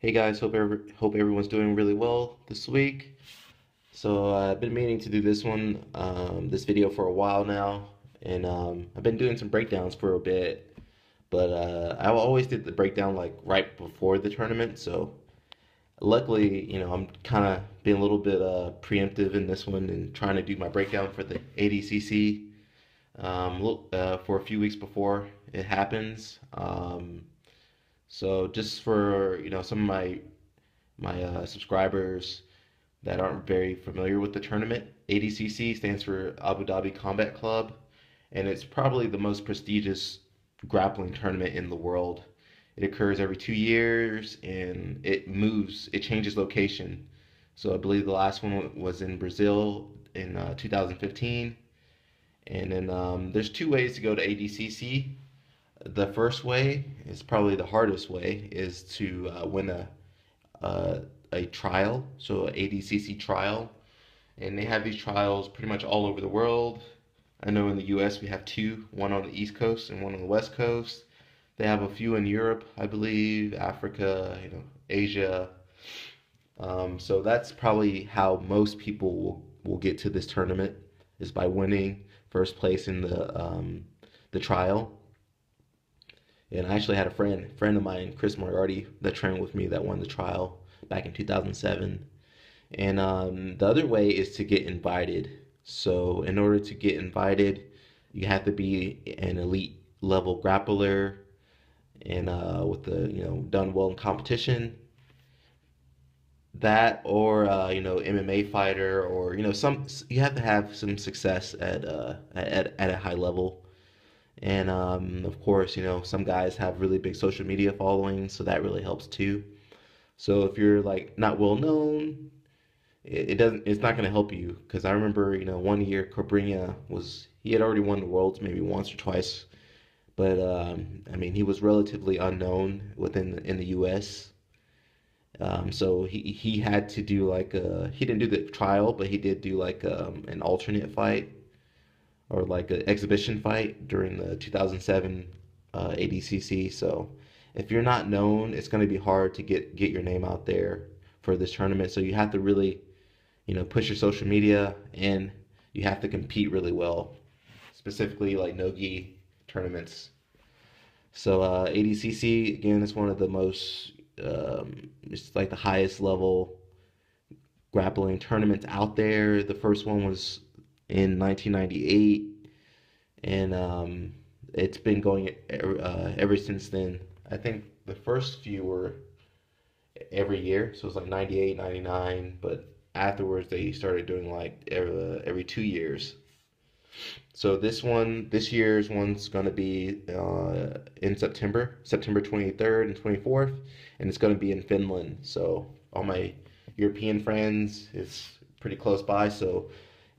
Hey guys, hope everyone's doing really well this week. I've been meaning to do this video for a while now, and I've been doing some breakdowns for a bit, but I always did the breakdown like right before the tournament. So luckily, I'm kind of being a little bit preemptive in this one and trying to do my breakdown for the ADCC for a few weeks before it happens. So just for some of my subscribers that aren't very familiar with the tournament, ADCC stands for Abu Dhabi Combat Club, and it's probably the most prestigious grappling tournament in the world. It occurs every 2 years and it changes location. So I believe the last one was in Brazil in 2015. And then there's two ways to go to ADCC. The first way is probably the hardest way, is to win a a trial, so a ADCC trial, and they have these trials pretty much all over the world. I know in the U.S. we have two, one on the East Coast and one on the West Coast. They have a few in Europe, I believe, Africa, Asia. So that's probably how most people will get to this tournament, is by winning first place in the trial. And I actually had friend of mine, Chris Moriarty, that trained with me that won the trial back in 2007. And the other way is to get invited. So in order to get invited, you have to be an elite level grappler and with the done well in competition. That or MMA fighter, or some, you have to have some success at a high level. And of course, some guys have really big social media followings, so that really helps too. So if you're like not well known, it's not going to help you. Because I remember, one year Cobrinha he had already won the worlds maybe once or twice, but I mean, he was relatively unknown in the U.S. So he had to do like he didn't do the trial, but he did do like an alternate fight, or like an exhibition fight during the 2007 ADCC. So if you're not known, it's going to be hard to get your name out there for this tournament. So you have to really, push your social media, and you have to compete really well, specifically like no-gi tournaments. So ADCC again is one of the most, it's like the highest level grappling tournaments out there. The first one was in 1998, and it's been going ever since then. I think the first few were every year, so it's like 98, 99, but afterwards they started doing like every 2 years. So this year's one's gonna be in September 23rd and 24th, and it's gonna be in Finland. So all my European friends, it's pretty close by. So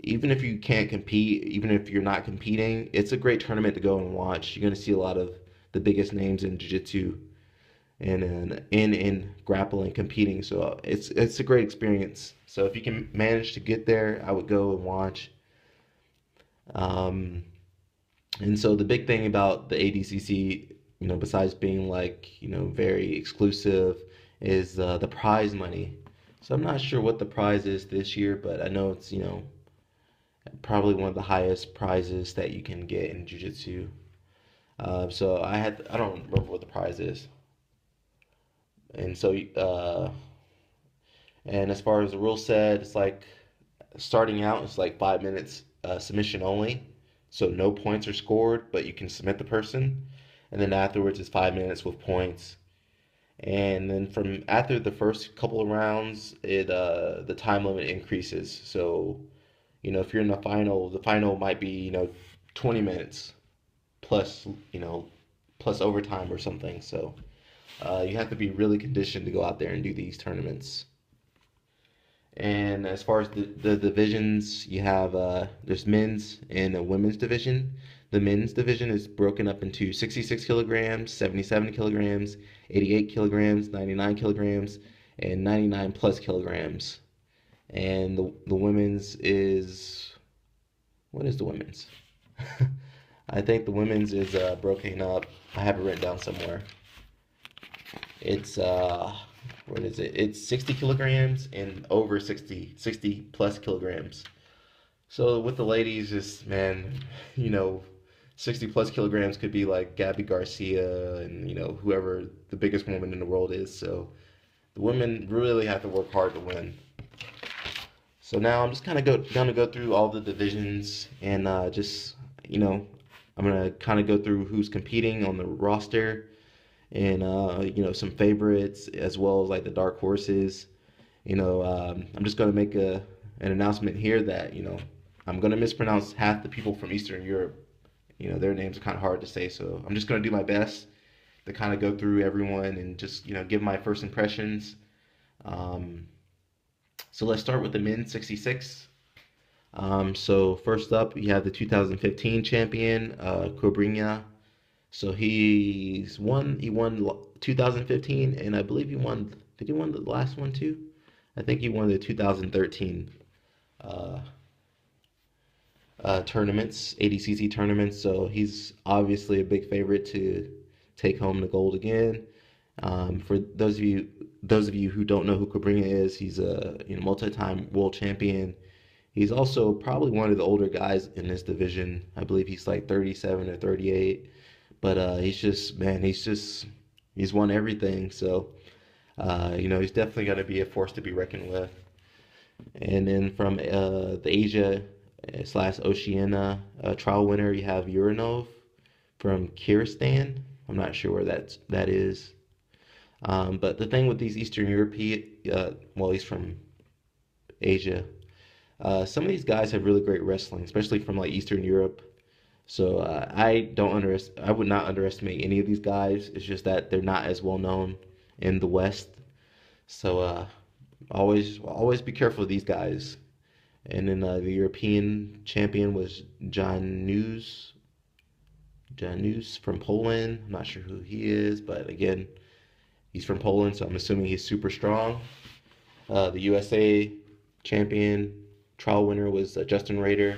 even if you can't compete, even if you're not competing, it's a great tournament to go and watch. You're gonna see a lot of the biggest names in jiu-jitsu and in grappling competing. So it's a great experience. So if you can manage to get there, I would go and watch. Um, and so the big thing about the ADCC, besides being like, very exclusive, is the prize money. So I'm not sure what the prize is this year, but I know it's, probably one of the highest prizes that you can get in jiu-jitsu. So I don't remember what the prize is. And so, and as far as the rule set, it's like starting out, it's like 5 minutes submission only. So no points are scored, but you can submit the person. And then afterwards, it's 5 minutes with points. And then from after the first couple of rounds, the time limit increases. So, if you're in the final might be, 20 minutes plus, plus overtime or something. So you have to be really conditioned to go out there and do these tournaments. And as far as the divisions, you have there's men's and a women's division. The men's division is broken up into 66 kilograms, 77 kilograms, 88 kilograms, 99 kilograms, and 99 plus kilograms. And the women's is, what is the women's? I think the women's is broken up. I have it written down somewhere. It's what is it? It's 60 kilograms and over 60 plus kilograms. So with the ladies, just man, you know, 60 plus kilograms could be like Gabby Garcia and whoever the biggest woman in the world is. So the women really have to work hard to win. So now I'm just kind of gonna go through all the divisions and just you know I'm gonna kind of go through who's competing on the roster and some favorites as well as like the dark horses. I'm just gonna make an announcement here that I'm gonna mispronounce half the people from Eastern Europe. Their names are kind of hard to say, so I'm just gonna do my best to kind of go through everyone and just give my first impressions. Um, so let's start with the men's 66. So first up, we have the 2015 champion, Cobrinha. So he won 2015, and I believe he won. Did he won the last one too? I think he won the 2013 uh, tournaments, ADCC tournaments. So he's obviously a big favorite to take home the gold again. For those of you who don't know who Cobrinha is, he's a multi-time world champion. He's also probably one of the older guys in this division. I believe he's like 37 or 38. But he's won everything. So he's definitely going to be a force to be reckoned with. And then from the Asia slash Oceania trial winner, you have Uranov from Kyrgyzstan. I'm not sure where that is. But the thing with these Eastern European, well, he's from Asia. Some of these guys have really great wrestling, especially from like Eastern Europe. So I would not underestimate any of these guys. It's just that they're not as well known in the West. So always be careful of these guys. And then the European champion was Janusz from Poland. I'm not sure who he is, but again, he's from Poland, so I'm assuming he's super strong. The USA champion trial winner was Justin Rader.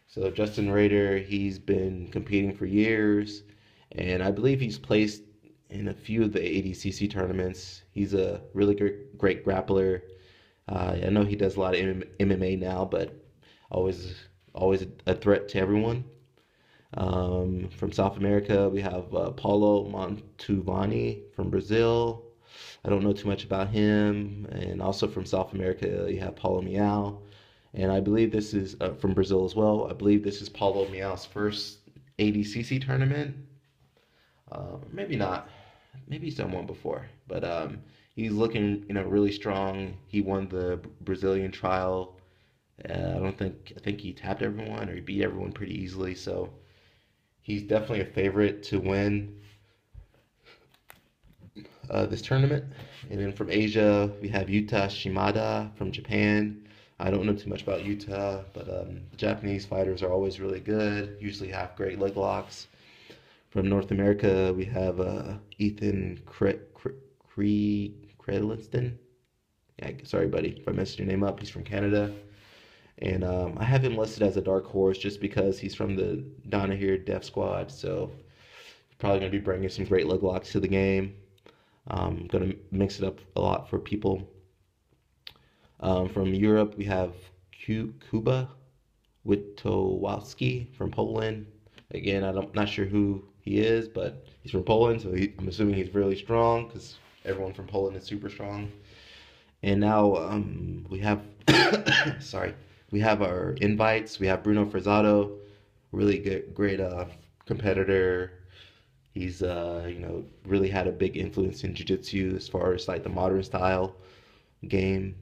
So Justin Rader, he's been competing for years, and I believe he's placed in a few of the ADCC tournaments. He's a really great grappler. I know he does a lot of MMA now, but always a threat to everyone. From South America, we have Paulo Montuvani from Brazil. I don't know too much about him. And also from South America, you have Paulo Miao. And I believe this is from Brazil as well. I believe this is Paulo Miao's first ADCC tournament. Maybe not. Maybe he's done one before. But he's looking, really strong. He won the Brazilian trial. I think he tapped everyone or he beat everyone pretty easily. So he's definitely a favorite to win this tournament. And then from Asia, we have Yuta Shimada from Japan. I don't know too much about Yuta, but Japanese fighters are always really good, usually have great leg locks. From North America, we have Ethan Credeliston. Yeah, sorry, buddy, if I messed your name up. He's from Canada. And I have him listed as a dark horse just because he's from the Donahue Death Squad, so he's probably going to be bringing some great leg locks to the game. Going to mix it up a lot for people. From Europe, we have Kuba Witowski from Poland. Again, I'm not sure who he is, but he's from Poland, so I'm assuming he's really strong because everyone from Poland is super strong. And now we have, sorry, we have our invites. We have Bruno Frazado, really great competitor. He's really had a big influence in jiu-jitsu as far as like the modern style game.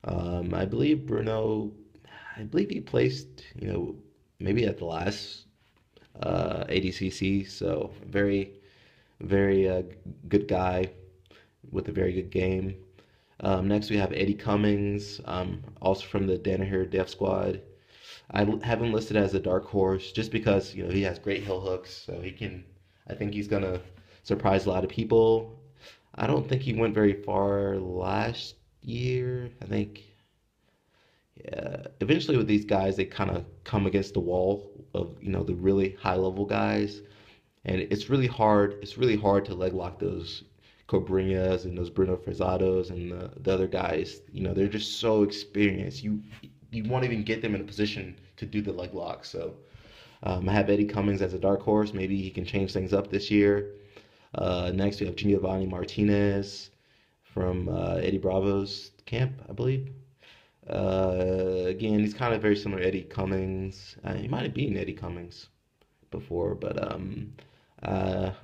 I believe he placed, maybe at the last ADCC. So very, very good guy with a very good game. Next we have Eddie Cummings, also from the Danaher Death Squad. I have him listed as a dark horse just because he has great heel hooks, so I think he's gonna surprise a lot of people. I don't think he went very far last year. I think, yeah, eventually with these guys, they kind of come against the wall of, the really high level guys. And it's really hard to leg lock those Cobrinhas and those Bruno Frazados and the other guys. You know, they're just so experienced. You won't even get them in a position to do the leg lock. So I have Eddie Cummings as a dark horse. Maybe he can change things up this year. Next, we have Giovanni Martinez from Eddie Bravo's camp, I believe. Again, he's kind of very similar to Eddie Cummings. He might have beaten Eddie Cummings before, but I'm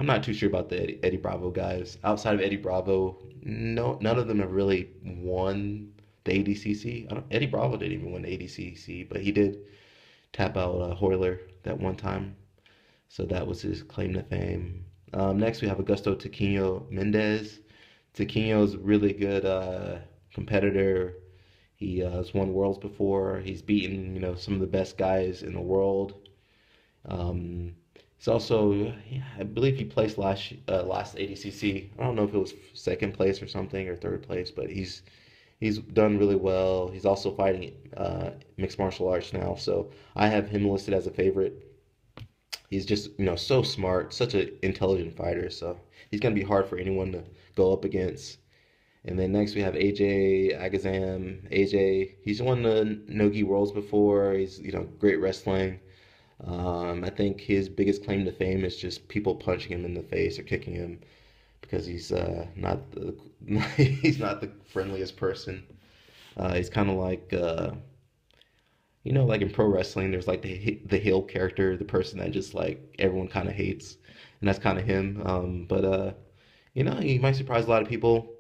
not too sure about the Eddie Bravo guys. Outside of Eddie Bravo, no, none of them have really won the ADCC. Eddie Bravo didn't even win the ADCC, but he did tap out Hoyler that one time, so that was his claim to fame. Next, we have Augusto Tiquinho Mendez. Tiquinho's really good competitor. He has won worlds before. He's beaten, you know, some of the best guys in the world. He's also, yeah, I believe he placed last ADCC. I don't know if it was second place or something or third place, but he's done really well. He's also fighting mixed martial arts now, so I have him listed as a favorite. He's just, you know, so smart, such an intelligent fighter, so he's gonna be hard for anyone to go up against. And then next we have AJ Agazam. AJ, he's won the Nogi Worlds before. He's, you know, great wrestling. I think his biggest claim to fame is just people punching him in the face or kicking him because he's not the he's not the friendliest person. He's kind of like you know, like in pro wrestling, there's like the heel character, the person that just like everyone kind of hates, and that's kind of him. But you know, he might surprise a lot of people.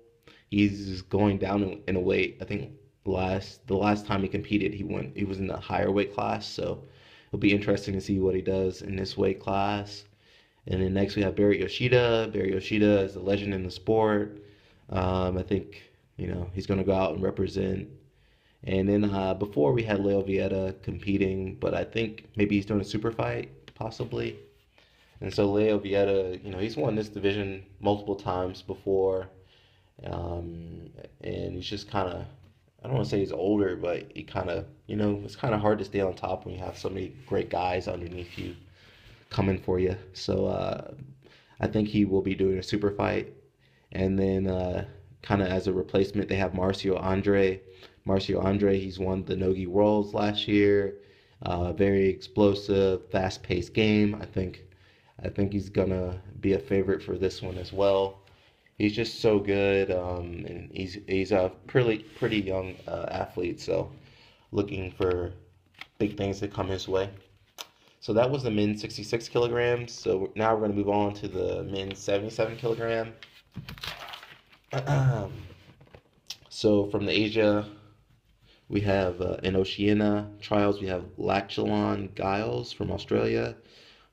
He's going down in a weight. I think the last time he competed, he was in a higher weight class, so it'll be interesting to see what he does in this weight class. And then next we have Barry Yoshida. Barry Yoshida is a legend in the sport. I think, you know, he's going to go out and represent. And then before we had Leo Vieta competing, but I think maybe he's doing a super fight, possibly. And so Leo Vieta, you know, he's won this division multiple times before. And he's just kind of, I don't want to say he's older, but he kind of, you know, it's kind of hard to stay on top when you have so many great guys underneath you coming for you. So I think he will be doing a super fight. And then kind of as a replacement, they have Marcio Andre. Marcio Andre, he's won the Nogi Worlds last year. Very explosive, fast-paced game. I think he's gonna be a favorite for this one as well. He's just so good, and he's a pretty young athlete. So looking for big things to come his way. So that was the men's 66 kilograms. So now we're going to move on to the men's 77 kilogram. So from the Asia, we have in Oceania trials, we have Lachlan Giles from Australia.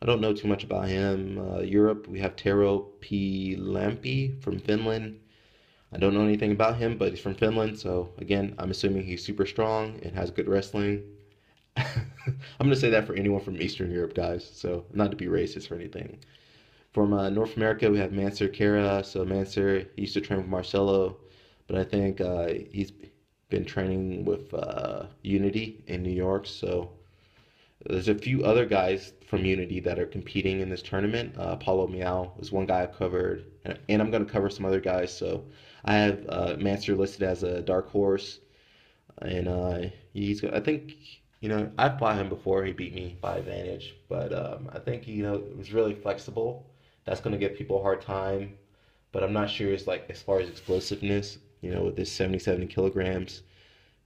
I don't know too much about him. Europe, we have Tero P. Lampi from Finland. I don't know anything about him, but he's from Finland. So again, I'm assuming he's super strong and has good wrestling. I'm going to say that for anyone from Eastern Europe, guys. So not to be racist or anything. From North America, we have Mansur Kara. So Mansur, he used to train with Marcelo, but I think he's been training with Unity in New York. So there's a few other guys from Unity that are competing in this tournament. Paulo Miao is one guy I've covered, and I'm going to cover some other guys. So I have Mansur listed as a dark horse, and I think, you know, I've fought him before. He beat me by advantage, but I think, you know, it was really flexible. That's going to give people a hard time, but I'm not sure it's like as far as explosiveness, you know, with this 77 kilograms.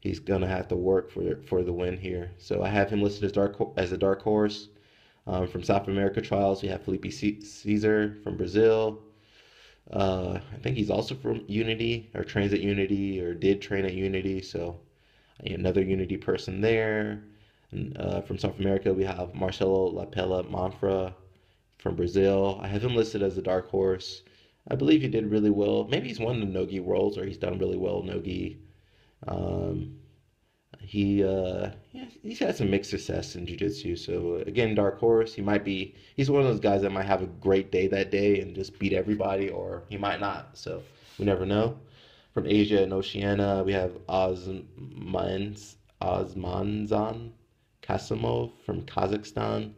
He's gonna have to work for the win here. So I have him listed as a dark horse. From South America trials, we have Felipe Caesar from Brazil. I think he's also from Unity, or trains at Unity, or did train at Unity. So another Unity person there. And, from South America, we have Marcelo Lapella Manfra from Brazil. I have him listed as a dark horse. I believe he did really well. Maybe he's won the Nogi Worlds, or he's done really well Nogi. Yeah, he's had some mixed success in jiu-jitsu. So again, dark horse. He's one of those guys that might have a great day that day and just beat everybody, or he might not. So we never know. From Asia and Oceania, we have Osmanzan Kasimov from Kazakhstan.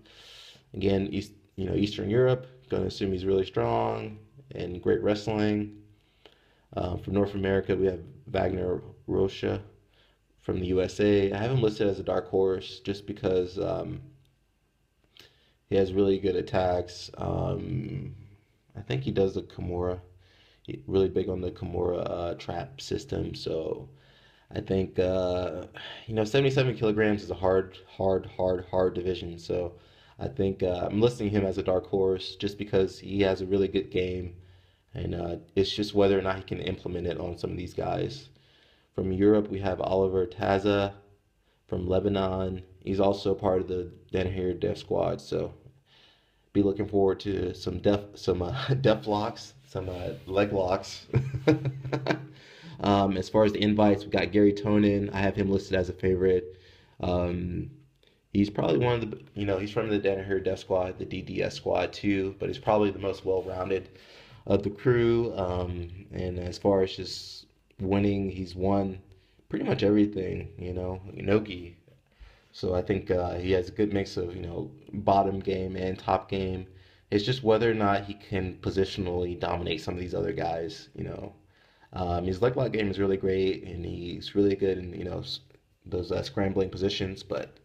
Again, Eastern Europe. Gonna assume he's really strong and great wrestling. From North America, we have Wagner Rocha from the USA. I have him listed as a dark horse just because he has really good attacks. I think he does the Kimura, really big on the Kimura trap system. So I think 77 kilograms is a hard division. So I think I'm listing him as a dark horse just because he has a really good game, and it's just whether or not he can implement it on some of these guys. From Europe, we have Oliver Taza from Lebanon. He's also part of the Danaher Death Squad, so be looking forward to some def locks, some leg locks. As far as the invites, we got Gary Tonin. I have him listed as a favorite. Um, he's probably one of the, he's from the Danaher Death Squad, the DDS squad too, but he's probably the most well-rounded of the crew. And as far as just winning, he's won pretty much everything, Inoki. So I think he has a good mix of, bottom game and top game. It's just whether or not he can positionally dominate some of these other guys, his leg lock game is really great, and he's really good in, those scrambling positions. But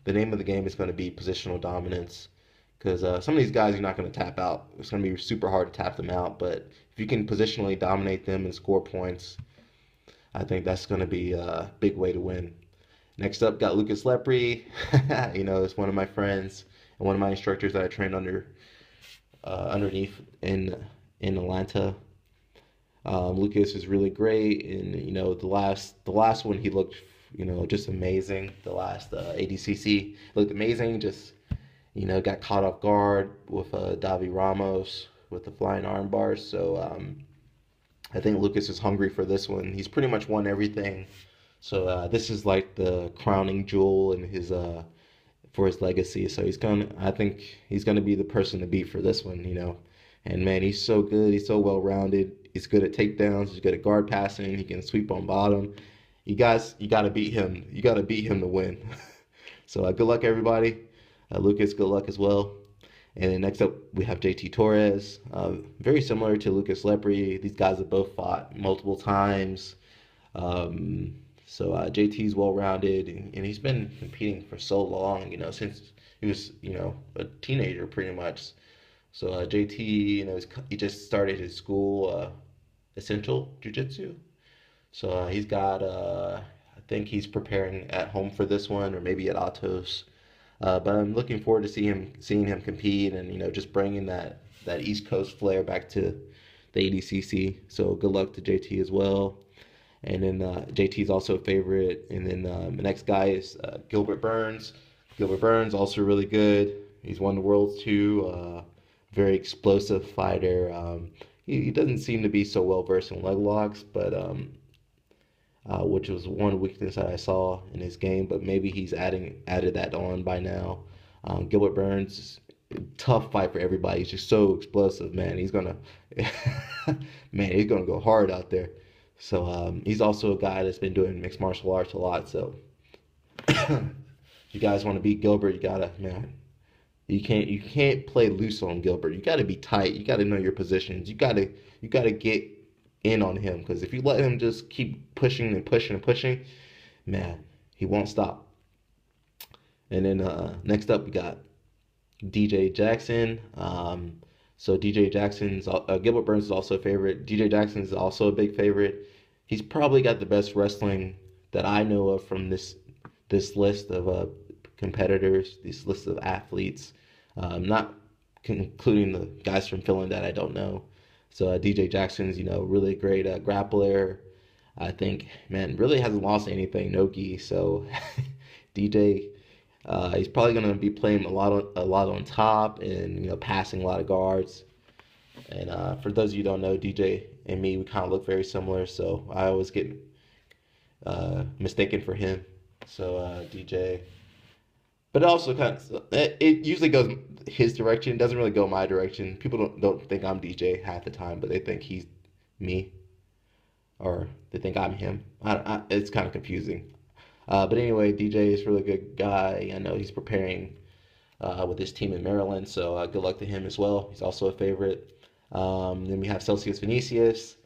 the name of the game is going to be positional dominance, because some of these guys you're not going to tap out. It's going to be super hard to tap them out. But if you can positionally dominate them and score points, I think that's going to be a big way to win. Next up, got Lucas Lepre. It's one of my friends and one of my instructors that I trained underneath in Atlanta. Lucas is really great, and the last one he looked just amazing. The last ADCC looked amazing. Just got caught off guard with Davi Ramos with the flying arm bars. So I think Lucas is hungry for this one. He's pretty much won everything. So this is like the crowning jewel in his for his legacy. So I think he's gonna be the person to beat for this one. And man, he's so good. He's so well rounded. He's good at takedowns. He's good at guard passing. He can sweep on bottom. You guys, you gotta beat him. You gotta beat him to win. So good luck, everybody. Lucas, good luck as well. And then next up, we have JT Torres. Very similar to Lucas Lepre. These guys have both fought multiple times. So JT's well-rounded, and he's been competing for so long, since he was, a teenager pretty much. So JT, he just started his school, Essential Jiu-Jitsu. So he's got, I think he's preparing at home for this one, or maybe at Atos. But I'm looking forward to seeing him compete, and just bringing that East Coast flair back to the ADCC. So good luck to JT as well. And then JT is also a favorite. And then the next guy is Gilbert Burns. Gilbert Burns also really good. He's won the Worlds too. Very explosive fighter. He doesn't seem to be so well versed in leg locks, but which was one weakness that I saw in his game. But maybe he's added that on by now. Gilbert Burns, tough fight for everybody. He's just so explosive, man. He's gonna go hard out there. So he's also a guy that's been doing mixed martial arts a lot. So if you guys want to beat Gilbert, you can't play loose on Gilbert. You got to be tight. You got to know your positions. You got to get in on him, because if you let him just keep pushing and pushing and pushing, man, he won't stop. And then next up, we got DJ Jackson. So DJ Jackson's Gilbert Burns is also a favorite. DJ Jackson is also a big favorite. He's probably got the best wrestling that I know of from this list of competitors, this list of athletes. Not including the guys from Finland that I don't know. So DJ Jackson's really great grappler. I think, man, really hasn't lost anything, Nogi. So DJ. He's probably going to be playing a lot on top, and passing a lot of guards. And for those of you who don't know, DJ and me, we kind of look very similar, so I always get mistaken for him. So DJ, but it also it usually goes his direction. It doesn't really go my direction. People don't think I'm DJ half the time, but they think he's me, or they think I'm him. It's kind of confusing. But anyway, DJ is a really good guy. I know he's preparing with his team in Maryland, so good luck to him as well. He's also a favorite. Then we have Celsius Vinicius.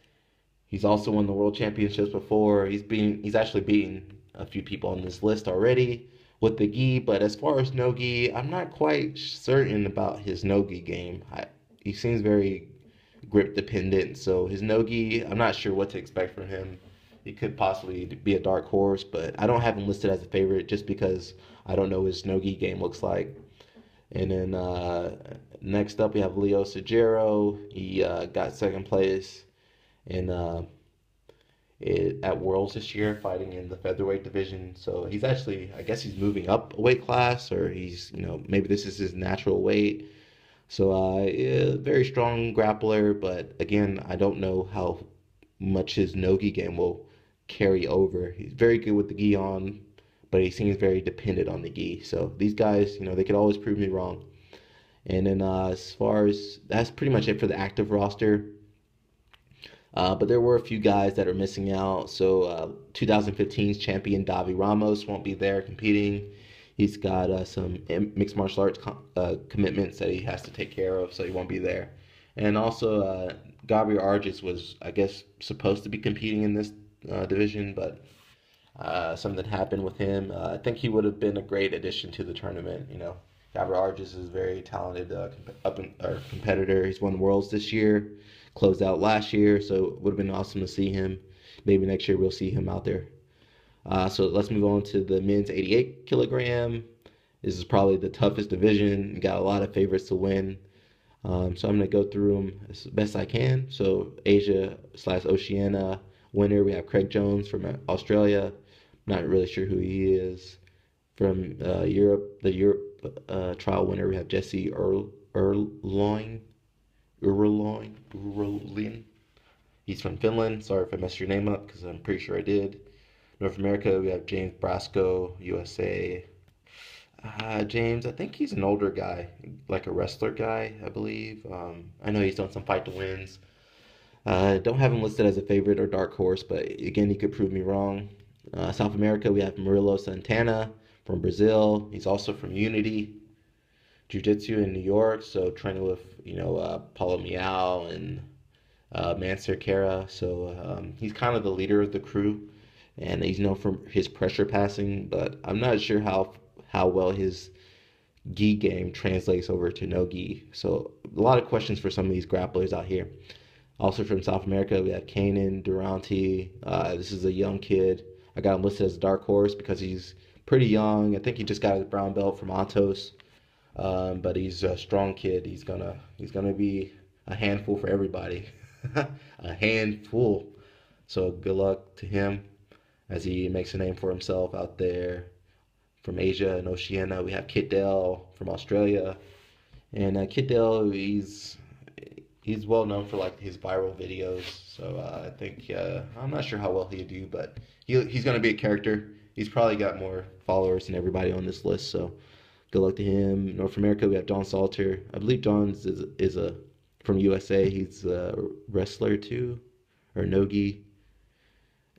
He's also won the world championships before. He's actually beaten a few people on this list already with the gi. But as far as no gi, I'm not quite certain about his no gi game. He seems very grip dependent. So his no gi, I'm not sure what to expect from him. He could possibly be a dark horse, but I don't have him listed as a favorite just because I don't know what his no gi game looks like. And then next up we have Leo Sagero. He got second place in at Worlds this year, fighting in the featherweight division. So he's actually, I guess he's moving up a weight class, or he's, maybe this is his natural weight. So yeah, very strong grappler, but again, I don't know how much his no-gi game will carry over. He's very good with the gi on, but he seems very dependent on the gi. So these guys, they could always prove me wrong. And then as far as that's pretty much it for the active roster. But there were a few guys that are missing out. So 2015's champion Davi Ramos won't be there competing. He's got some mixed martial arts commitments that he has to take care of, so he won't be there. And also, Gabriel Arges was, I guess, supposed to be competing in this division, but something happened with him. I think he would have been a great addition to the tournament. Gabriel Arges is a very talented competitor. He's won Worlds this year, closed out last year, so it would have been awesome to see him. Maybe next year we'll see him out there. So let's move on to the men's 88 kilogram. This is probably the toughest division. You got a lot of favorites to win. So I'm going to go through them as best I can. So Asia/Oceania winner, we have Craig Jones from Australia. Not really sure who he is. From Europe, the Europe trial winner, we have Jesse Erloin. He's from Finland. Sorry if I messed your name up because I'm pretty sure I did. North America, we have James Brasco, USA. James, I think he's an older guy, like a wrestler guy, I believe. I know he's done some fight to wins. Don't have him listed as a favorite or dark horse, but again, he could prove me wrong. South America, we have Murilo Santana from Brazil. He's also from Unity Jiu-Jitsu in New York, so training with, Paulo Miao and Mansur Kara. So he's kind of the leader of the crew, and he's known for his pressure passing, but I'm not sure how well his gi game translates over to no gi. So a lot of questions for some of these grapplers out here. Also from South America, we have Kanan Durante. This is a young kid. I got him listed as a dark horse because he's pretty young. I think he just got his brown belt from Atos, but he's a strong kid. He's gonna be a handful for everybody, a handful. So good luck to him as he makes a name for himself out there. From Asia and Oceania, we have Kit Dell from Australia, and Kit Dell, he's well known for like his viral videos. So I think I'm not sure how well he'll do, but he's going to be a character. He's probably got more followers than everybody on this list. So good luck to him. North America, we have John Salter. I believe John's is a from USA. He's a wrestler too, or nogi.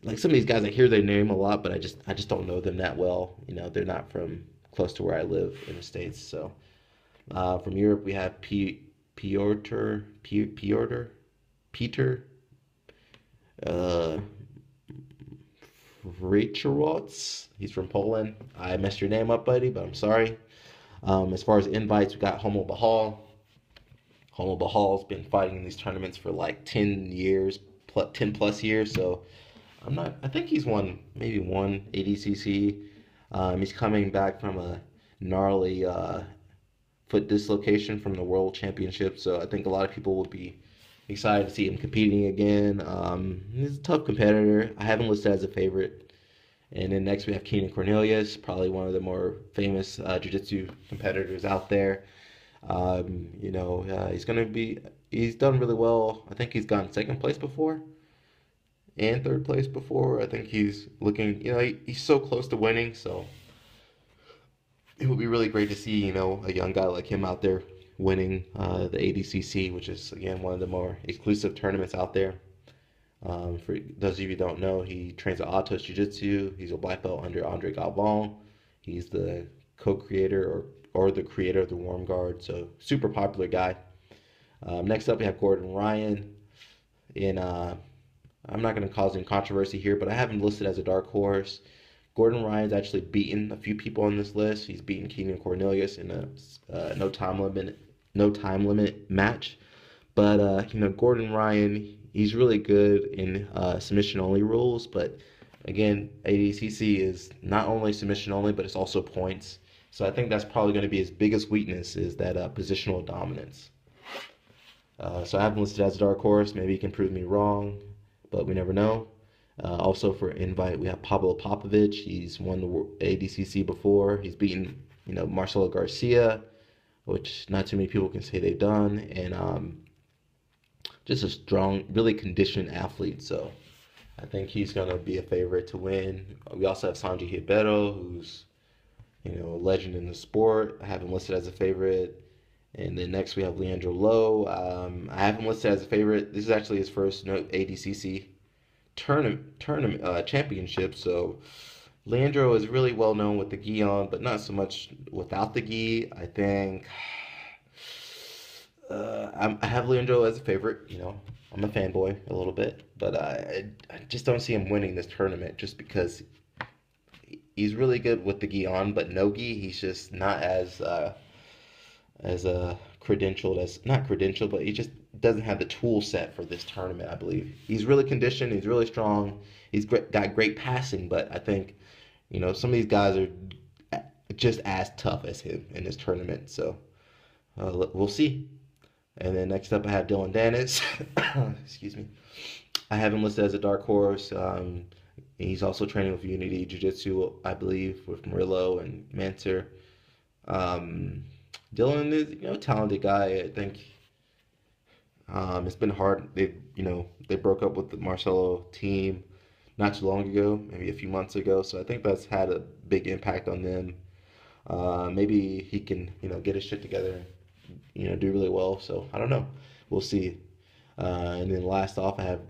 Like some of these guys, I hear their name a lot, but I just don't know them that well. They're not from close to where I live in the States. So from Europe, we have Peter Rachorotz. He's from Poland. I messed your name up, buddy, but I'm sorry. As far as invites, we got Homo Bahal. Homo Bahal's been fighting in these tournaments for like 10 years, 10 plus years. So I think he's won maybe one ADCC. He's coming back from a gnarly foot dislocation from the World Championship, so I think a lot of people will be excited to see him competing again. He's a tough competitor. I have him listed as a favorite. And then next we have Keenan Cornelius, probably one of the more famous jiu-jitsu competitors out there. He's done really well. I think he's gotten second place before and third place before. I think he's looking, he's so close to winning, so it would be really great to see, a young guy like him out there winning the ADCC, which is, again, one of the more exclusive tournaments out there. For those of you who don't know, he trains at Atos Jiu-Jitsu. He's a black belt under Andre Galvão. He's the co-creator or the creator of the Warm Guard, so super popular guy. Next up, we have Gordon Ryan in I'm not going to cause any controversy here, but I have him listed as a dark horse. Gordon Ryan's actually beaten a few people on this list. He's beaten Keenan Cornelius in a no time limit match. But Gordon Ryan, he's really good in submission only rules. But again, ADCC is not only submission only, but it's also points. So I think that's probably going to be his biggest weakness is that positional dominance. So I have him listed as a dark horse. Maybe he can prove me wrong, but we never know. Also for invite, we have Pablo Popovich. He's won the ADCC before. He's beaten, Marcelo Garcia, which not too many people can say they've done, and just a strong, really conditioned athlete. So I think he's gonna be a favorite to win. We also have Sanji Ribeiro, who's a legend in the sport. I have him listed as a favorite. And then next we have Leandro Lowe. I have him listed as a favorite. This is actually his first ADCC tournament championship. So Leandro is really well known with the gi on, but not so much without the gi. I think I have Leandro as a favorite. I'm a fanboy a little bit, but I just don't see him winning this tournament just because he's really good with the gi on, but no gi, he's just not as credentialed as not credentialed, but he just doesn't have the tool set for this tournament. I believe he's really conditioned, he's really strong, got great passing, but I think some of these guys are just as tough as him in this tournament. So we'll see. And then next up, I have Dylan Dennis. Excuse me. I have him listed as a dark horse. He's also training with Unity Jiu-Jitsu, I believe, with Murillo and Manter. Dylan is, a talented guy. I think it's been hard. They broke up with the Marcelo team not too long ago, maybe a few months ago. So I think that's had a big impact on them. Maybe he can, get his shit together and, do really well. So I don't know. We'll see. And then last off, I have,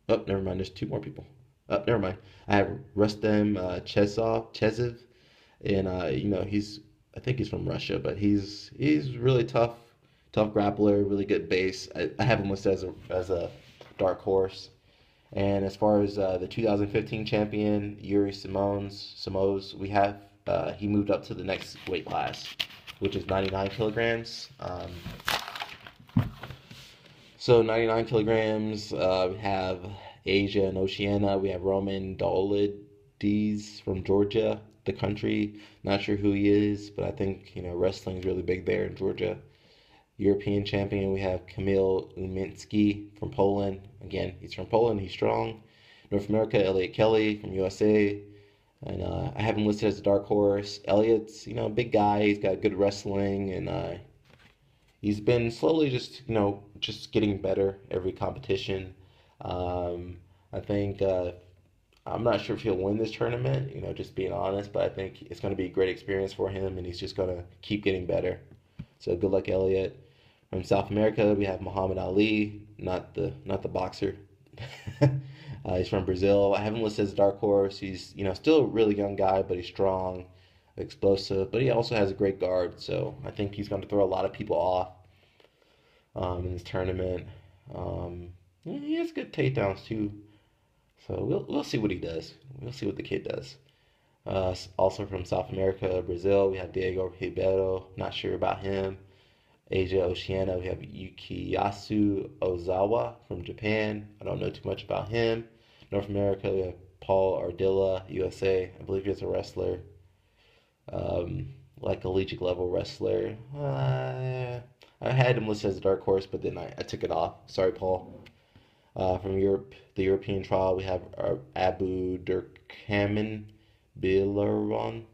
oh, never mind. There's two more people. Oh, never mind. I have Rustem Chezev, and I think he's from Russia, but he's really tough grappler, really good base. I have him listed as a dark horse. And as far as the 2015 champion Yuri Simões, we have he moved up to the next weight class, which is 99 kilograms. So 99 kilograms. We have Asia and Oceania. We have Roman Dolidze from Georgia, the country. Not sure who he is, but I think wrestling is really big there in Georgia. European champion, we have Kamil Uminski from Poland. Again, he's from Poland. He's strong. North America, Elliot Kelly from USA. And I have him listed as a dark horse. Elliot's, a big guy. He's got good wrestling, and he's been slowly just getting better every competition. I think I'm not sure if he'll win this tournament, just being honest, but I think it's going to be a great experience for him, and he's just going to keep getting better. So good luck, Elliot. From South America, we have Muhammad Ali, not the boxer. He's from Brazil. I have him listed as a dark horse. He's still a really young guy, but he's strong, explosive, but he also has a great guard. So I think he's going to throw a lot of people off in this tournament. He has good takedowns too. So we'll see what he does. We'll see what the kid does. Also from South America, Brazil, we have Diego Ribeiro. Not sure about him. Asia, Oceania, we have Yukiyasu Ozawa from Japan. I don't know too much about him. North America, we have Paul Ardilla, USA. I believe he's a wrestler, like a collegiate level wrestler. I had him listed as a dark horse, but then I took it off. Sorry, Paul. From Europe, the European trial, we have Abu Durkheim Bilaron.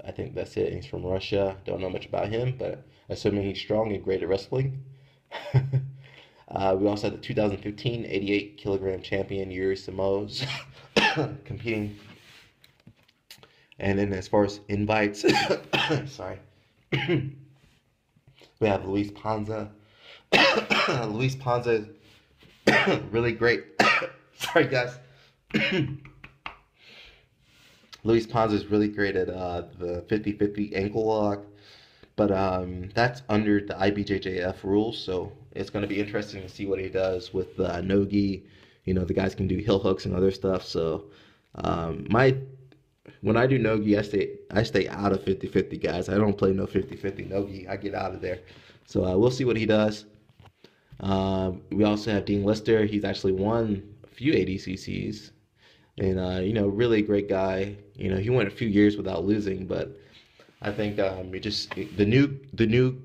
I think that's it. He's from Russia. Don't know much about him, but assuming he's strong and great at wrestling. We also had the 2015 88 kilogram champion Yuri Simões competing. And then as far as invites, sorry, we have Luis Panza. Luis Panza is really great. Sorry, guys. Luis Panza is really great at the 50-50 ankle lock, but that's under the IBJJF rules, so it's going to be interesting to see what he does with Nogi. The guys can do heel hooks and other stuff. So my when I do Nogi, I stay out of 50-50 guys. I don't play no 50-50 Nogi. I get out of there. So we'll see what he does. We also have Dean Lister. He's actually won a few ADCCs, and really great guy. He went a few years without losing, but I think the new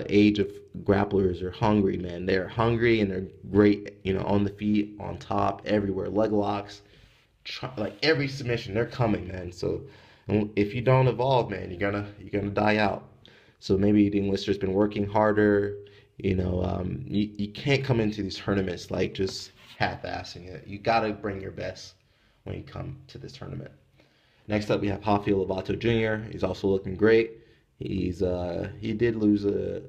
age of grapplers are hungry, man. They're hungry and they're great, on the feet, on top, everywhere, leg locks, like every submission, they're coming, man. So if you don't evolve, man, you're gonna die out. So maybe Dean Lister's been working harder. You can't come into these tournaments like just half-assing it. You gotta bring your best when you come to this tournament. Next up, we have Rafael Lovato Jr. He's also looking great. He did lose a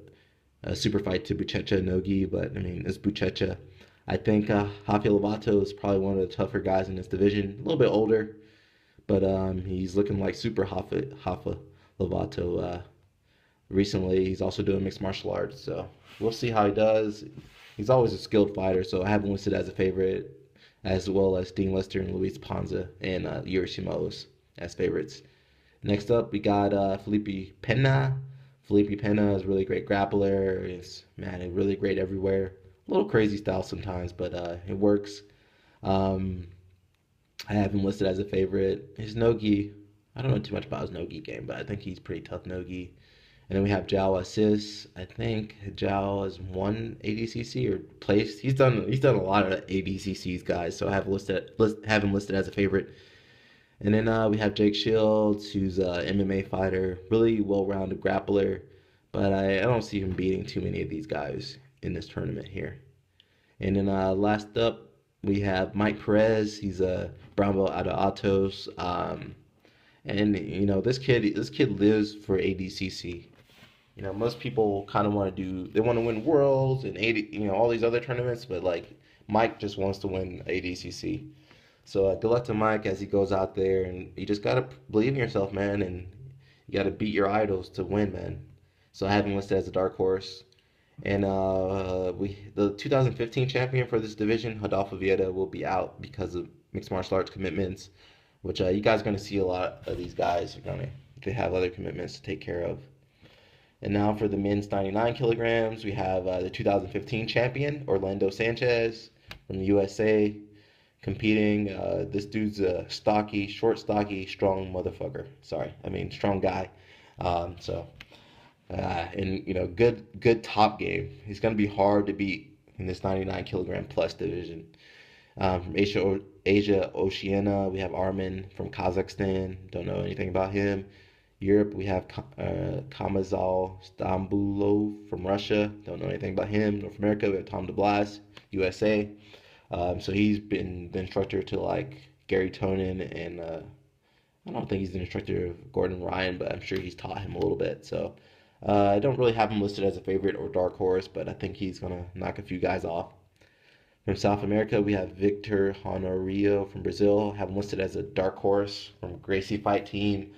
super fight to Buchecha Nogi, but I mean it's Buchecha. I think Rafael Lovato is probably one of the tougher guys in this division. A little bit older, but he's looking like super Rafa Lovato. Recently, he's also doing mixed martial arts, so we'll see how he does. He's always a skilled fighter, so I have him listed as a favorite, as well as Dean Lister and Luis Ponza and Yuri Simões as favorites. Next up, we got Felipe Pena. Felipe Pena is a really great grappler. He's really great everywhere. A little crazy style sometimes, but it works. I have him listed as a favorite. His Nogi, I don't know too much about his Nogi game, but I think he's pretty tough Nogi. And then we have Jao Assis. I think Jao has won ADCC or placed. He's done a lot of ADCCs, guys. So I have him listed as a favorite. And then we have Jake Shields, who's an MMA fighter, really well-rounded grappler, but I don't see him beating too many of these guys in this tournament here. And then last up, we have Mike Perez. He's a brown belt out of Atos, and this kid lives for ADCC. Most people kind of they want to win worlds and all these other tournaments, but like Mike just wants to win ADCC. So good luck to Mike as he goes out there, and you just gotta believe in yourself, man, and you gotta beat your idols to win, man. So I have him listed as a dark horse, and the 2015 champion for this division, Rodolfo Vieira, will be out because of mixed martial arts commitments, which you guys are gonna see a lot of these guys they have other commitments to take care of. And now for the men's 99 kilograms, we have the 2015 champion, Orlando Sanchez from the USA, competing. This dude's a short, stocky, strong motherfucker. Strong guy. And good top game. He's gonna be hard to beat in this 99 kilogram plus division. From Asia Oceania, we have Armin from Kazakhstan. Don't know anything about him. Europe, we have Kamazal Stambulov from Russia. Don't know anything about him. North America, we have Tom DeBlas, USA. So he's been the instructor to like Gary Tonin, and I don't think he's the instructor of Gordon Ryan, but I'm sure he's taught him a little bit. So I don't really have him listed as a favorite or dark horse, but I think he's gonna knock a few guys off. From South America, we have Victor Honorio from Brazil. I have him listed as a dark horse from Gracie Fight Team.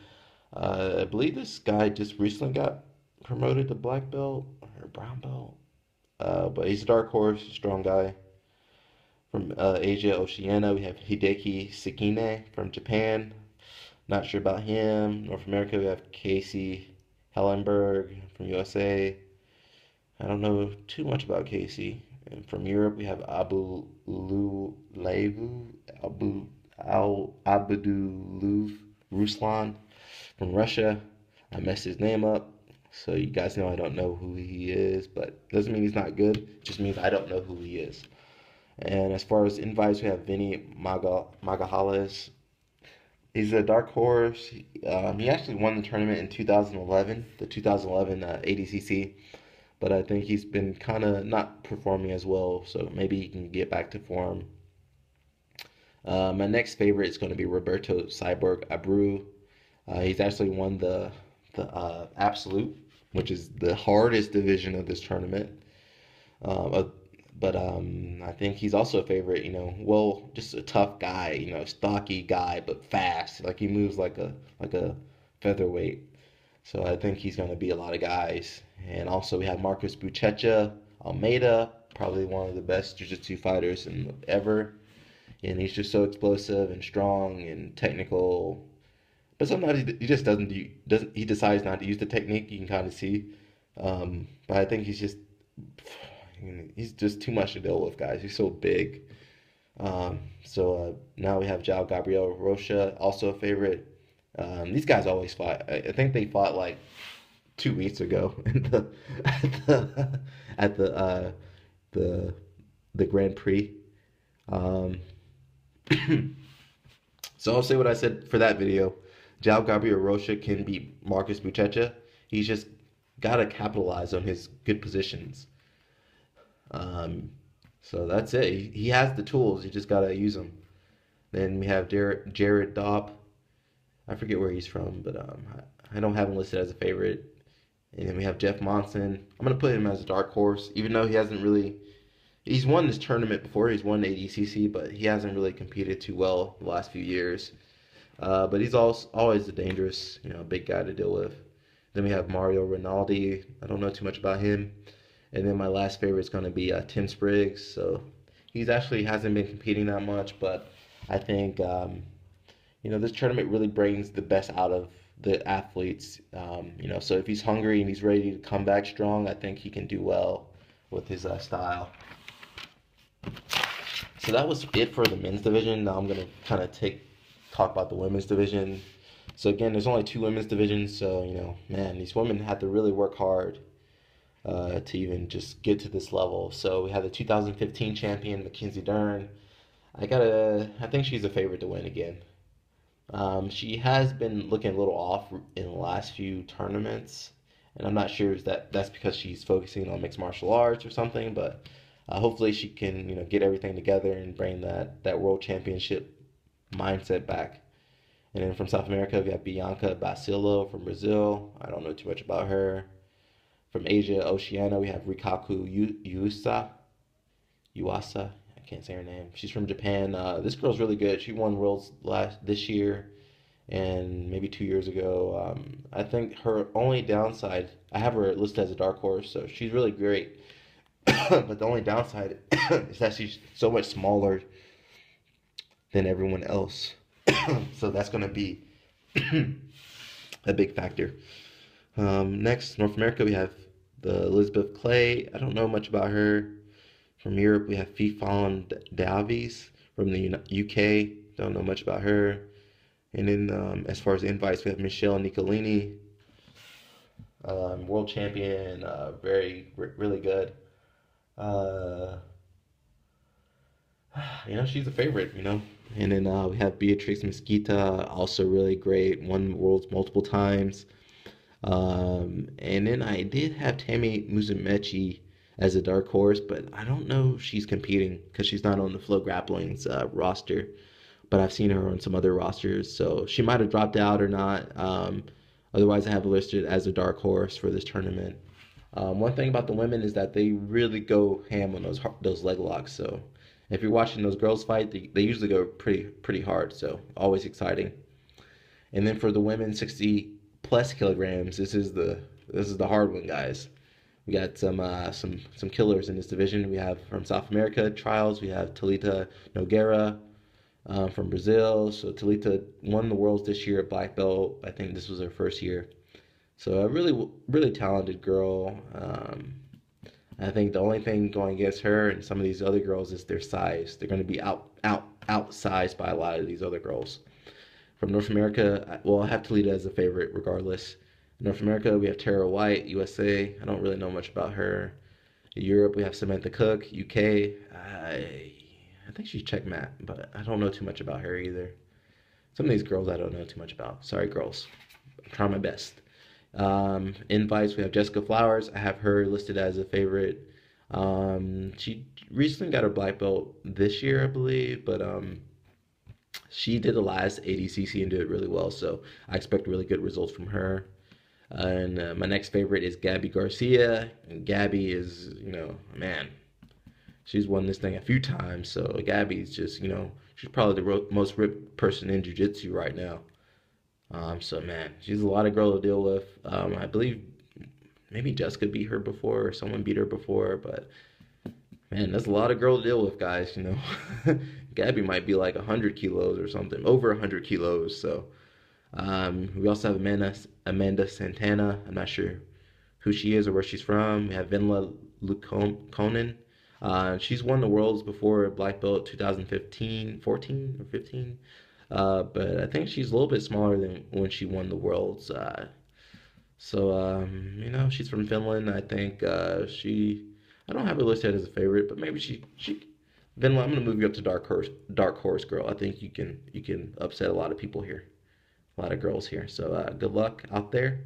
I believe this guy just recently got promoted to black belt or brown belt, but he's a dark horse, strong guy. From Asia Oceania, we have Hideki Sekine from Japan. Not sure about him. North America, we have Casey Hellenberg from USA. I don't know too much about Casey. And from Europe, we have Abdullevu Ruslan from Russia. I messed his name up, so you guys know I don't know who he is, but doesn't mean he's not good. It just means I don't know who he is. And as far as invites, we have Vinny Magahales. He's a dark horse. He actually won the tournament in 2011, the 2011 ADCC, but I think he's been kind of not performing as well, so maybe he can get back to form. My next favorite is going to be Roberto Cyborg Abreu. He's actually won the Absolute, which is the hardest division of this tournament. But I think he's also a favorite, just a tough guy, stocky guy, but fast. Like he moves like a featherweight. So I think he's going to beat a lot of guys. And also we have Marcus Buchecha, Almeida, probably one of the best jiu-jitsu fighters ever, and he's just so explosive and strong and technical. But sometimes he just doesn't he decides not to use the technique. You can kind of see, but I think he's just too much to deal with, guys. He's so big. So now we have João Gabriel Rocha, also a favorite. These guys always fight. I think they fought like 2 weeks ago in the at the at the the Grand Prix. Um, so I'll say what I said for that video. João Gabriel Rocha can beat Marcus Buchecha. He's just gotta capitalize on his good positions. Um, so that's it. He has the tools. You just gotta use them. Then we have Jared Dopp. I forget where he's from, but I don't have him listed as a favorite. And then we have Jeff Monson. I'm gonna put him as a dark horse, even though he hasn't really. He's won this tournament before. He's won ADCC, but he hasn't really competed too well the last few years. But he's always a dangerous, big guy to deal with. Then we have Mario Rinaldi. I don't know too much about him. And then my last favorite is going to be Tim Spriggs. So he's actually hasn't been competing that much, but I think this tournament really brings the best out of the athletes. So if he's hungry and he's ready to come back strong, I think he can do well with his style. So that was it for the men's division. Now I'm gonna kind of talk about the women's division. So again, there's only 2 women's divisions. So man, these women had to really work hard to even just get to this level. So we had the 2015 champion Mackenzie Dern. I think she's a favorite to win again. She has been looking a little off in the last few tournaments, and I'm not sure if that's because she's focusing on mixed martial arts or something, but hopefully she can get everything together and bring that world championship mindset back. And then from South America, we have Bianca Basilio from Brazil. I don't know too much about her. From Asia, Oceania, we have Rikaku Yuasa. I can't say her name. She's from Japan. This girl's really good. She won worlds this year and maybe 2 years ago. I think her only downside, I have her listed as a dark horse, so she's really great. But the only downside is that she's so much smaller than everyone else. So that's going to be a big factor. Next, North America, we have the Elizabeth Clay. I don't know much about her. From Europe, we have Fifon Davies from the UK. Don't know much about her. And then as far as invites, we have Michelle Nicolini, world champion, really good. She's a favorite, And then we have Beatriz Mesquita, also really great, won worlds multiple times. And then I did have Tammy Musumechi as a dark horse, but I don't know if she's competing because she's not on the Flow Grappling's roster. But I've seen her on some other rosters, so she might have dropped out or not. Otherwise, I have her listed as a dark horse for this tournament. One thing about the women is that they really go ham on those leg locks. So if you're watching those girls fight, they usually go pretty hard. So always exciting. And then for the women 60 plus kilograms, this is the hard one, guys. We got some killers in this division. We have from South America trials. We have Talita Nogueira from Brazil. So Talita won the worlds this year at black belt. I think this was her first year. So a really talented girl. I think the only thing going against her and some of these other girls is their size. They're going to be outsized by a lot of these other girls. From North America, I have Talita as a favorite regardless. North America, we have Tara White, USA. I don't really know much about her. In Europe, we have Samantha Cook, UK. I think she's checkmat, but I don't know too much about her either. Some of these girls I don't know too much about. Sorry, girls. I'm trying my best. Invites, we have Jessica Flowers. I have her listed as a favorite. She recently got her black belt this year, I believe, but she did the last ADCC and did it really well, so I expect really good results from her. And my next favorite is Gabby Garcia. And Gabby is, man, she's won this thing a few times. So Gabby's just, she's probably the most ripped person in jiu-jitsu right now. So, man, she's a lot of girl to deal with. I believe maybe Jessica beat her before or someone beat her before, but man, that's a lot of girl to deal with, guys. Gabby might be like 100 kilos or something, over 100 kilos. So we also have Amanda Santana. I'm not sure who she is or where she's from. We have Venla Lukonen. She's won the worlds before, black belt 2015, 14 or 15. But I think she's a little bit smaller than when she won the worlds. She's from Finland. I think I don't have her listed as a favorite, but maybe Venla, I'm gonna move you up to dark horse girl. I think you can upset a lot of people here, a lot of girls here. So good luck out there.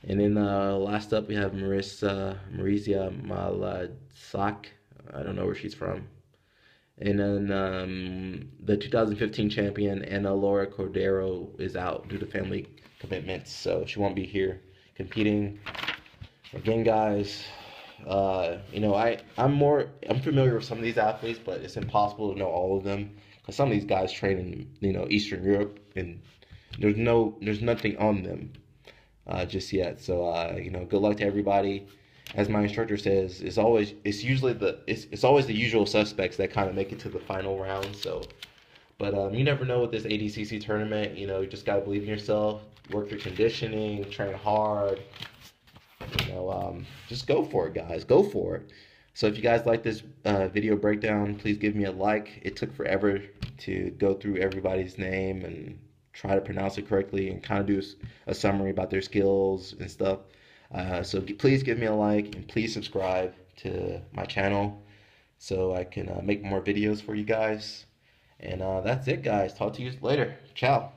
And then last up we have Marisia Malasak. I don't know where she's from. And then the 2015 champion Ana Laura Cordero is out due to family commitments, so she won't be here competing. Again, guys, I'm familiar with some of these athletes, but it's impossible to know all of them because some of these guys train in Eastern Europe, and there's nothing on them just yet. So good luck to everybody. As my instructor says, it's always the usual suspects that kind of make it to the final round. So, but you never know with this ADCC tournament. You just gotta believe in yourself, work your conditioning, train hard. Just go for it, guys. Go for it. So if you guys like this video breakdown, please give me a like. It took forever to go through everybody's name and try to pronounce it correctly and kind of do a summary about their skills and stuff. So please give me a like and please subscribe to my channel so I can make more videos for you guys. And that's it, guys. Talk to you later. Ciao.